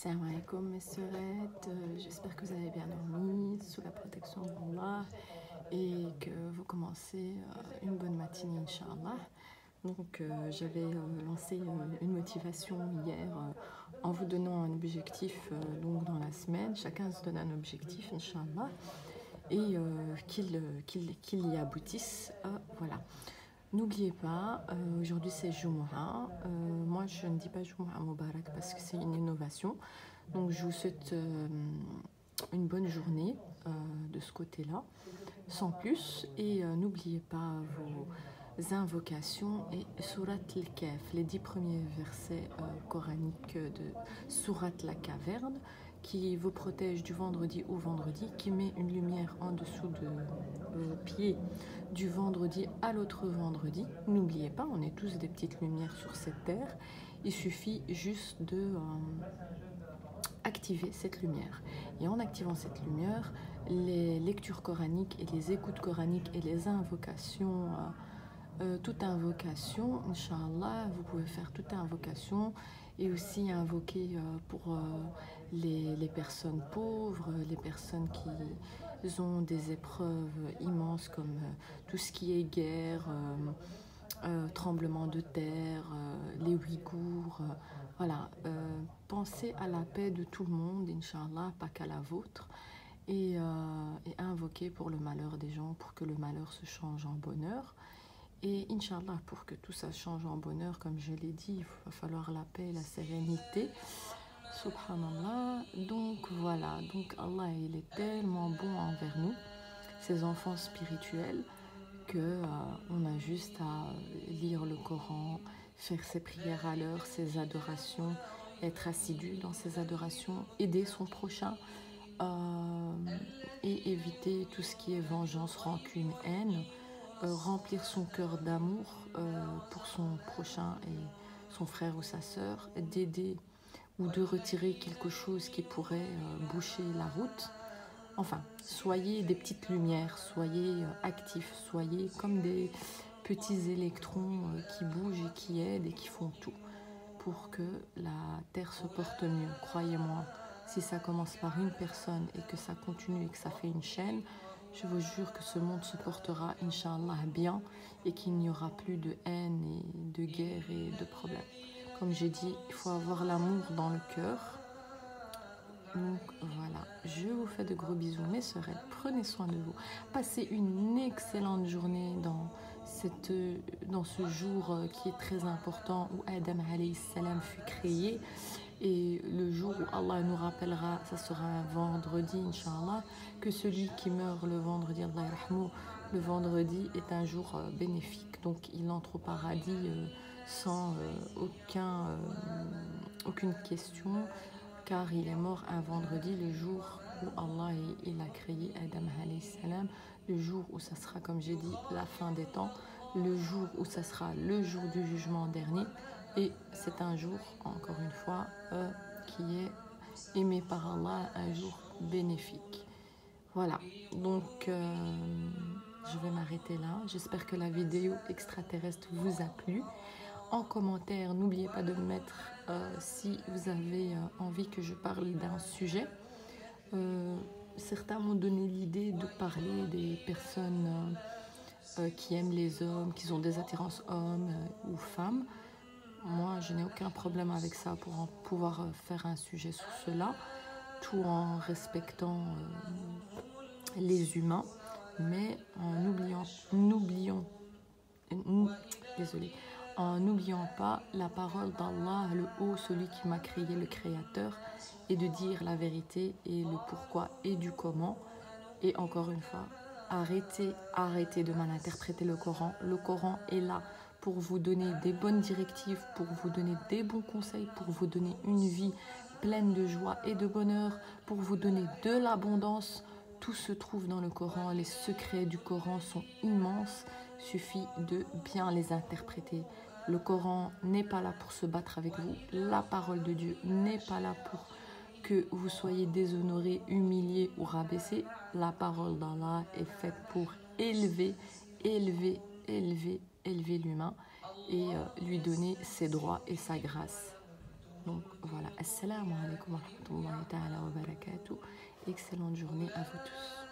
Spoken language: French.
Salam alaikum mes sœurettes, j'espère que vous avez bien dormi sous la protection d'Allah et que vous commencez une bonne matinée Inch'Allah. Donc j'avais lancé une motivation hier en vous donnant un objectif donc dans la semaine. Chacun se donne un objectif Inch'Allah et qu'il y aboutisse. Voilà. N'oubliez pas, aujourd'hui c'est Jumu'ah. Moi je ne dis pas Jumu'ah Mubarak parce que c'est une innovation. Donc je vous souhaite une bonne journée de ce côté-là, sans plus. Et n'oubliez pas vos invocations et Surat al-Kahf, les 10 premiers versets coraniques de Surat la Caverne, qui vous protège du vendredi au vendredi, qui met une lumière en dessous de vos pieds du vendredi à l'autre vendredi. N'oubliez pas, on est tous des petites lumières sur cette terre. Il suffit juste de activer cette lumière. Et en activant cette lumière, les lectures coraniques et les écoutes coraniques et les invocations, toute invocation, Inch'Allah, vous pouvez faire toute invocation et aussi invoquer pour les personnes pauvres, les personnes qui ont des épreuves immenses comme tout ce qui est guerre, tremblement de terre, les Ouïghours, voilà. Pensez à la paix de tout le monde, Inch'Allah, pas qu'à la vôtre, et invoquez pour le malheur des gens, pour que le malheur se change en bonheur. Et Inch'Allah, pour que tout ça change en bonheur, comme je l'ai dit, il va falloir la paix et la sérénité. Subhanallah. Donc voilà, donc Allah, il est tellement bon envers nous, ses enfants spirituels, que on a juste à lire le Coran, faire ses prières à l'heure, ses adorations, être assidu dans ses adorations, aider son prochain et éviter tout ce qui est vengeance, rancune, haine, remplir son cœur d'amour pour son prochain et son frère ou sa sœur, d'aider ou de retirer quelque chose qui pourrait boucher la route. Enfin, soyez des petites lumières, soyez actifs, soyez comme des petits électrons qui bougent et qui aident et qui font tout pour que la Terre se porte mieux. Croyez-moi, si ça commence par une personne et que ça continue et que ça fait une chaîne, je vous jure que ce monde se portera, Inch'Allah, bien et qu'il n'y aura plus de haine et de guerre et de problèmes. Comme j'ai dit, il faut avoir l'amour dans le cœur. Donc voilà, je vous fais de gros bisous mes sœurettes, prenez soin de vous, passez une excellente journée dans ce jour qui est très important où Adam alayhi salam fut créé et le jour où Allah nous rappellera, ça sera un vendredi Inch'Allah, que celui qui meurt le vendredi, Allah yarhamou, le vendredi est un jour bénéfique, donc il entre au paradis sans aucune question, car il est mort un vendredi, le jour où Allah il a créé Adam alayhi salam, le jour où ça sera, comme j'ai dit, la fin des temps, le jour où ça sera le jour du jugement dernier. Et c'est un jour, encore une fois, qui est aimé par Allah, un jour bénéfique. Voilà, donc je vais m'arrêter là. J'espère que la vidéo extraterrestre vous a plu. En commentaire, n'oubliez pas de me mettre si vous avez envie que je parle d'un sujet. Certains m'ont donné l'idée de parler des personnes qui aiment les hommes, qui ont des attirances hommes ou femmes. Moi, je n'ai aucun problème avec ça pour pouvoir faire un sujet sur cela, tout en respectant les humains, mais en n'oubliant pas la parole d'Allah, le haut, celui qui m'a créé, le créateur, et de dire la vérité et le pourquoi et du comment. Et encore une fois, arrêtez de mal interpréter le Coran. Le Coran est là pour vous donner des bonnes directives, pour vous donner des bons conseils, pour vous donner une vie pleine de joie et de bonheur, pour vous donner de l'abondance. Tout se trouve dans le Coran. Les secrets du Coran sont immenses. Il suffit de bien les interpréter. Le Coran n'est pas là pour se battre avec vous. La parole de Dieu n'est pas là pour que vous soyez déshonoré, humilié ou rabaissé. La parole d'Allah est faite pour élever l'humain et lui donner ses droits et sa grâce. Donc voilà, assalamu alaikum wa rahmatullahi ta'ala wa barakatuh. Excellente journée à vous tous.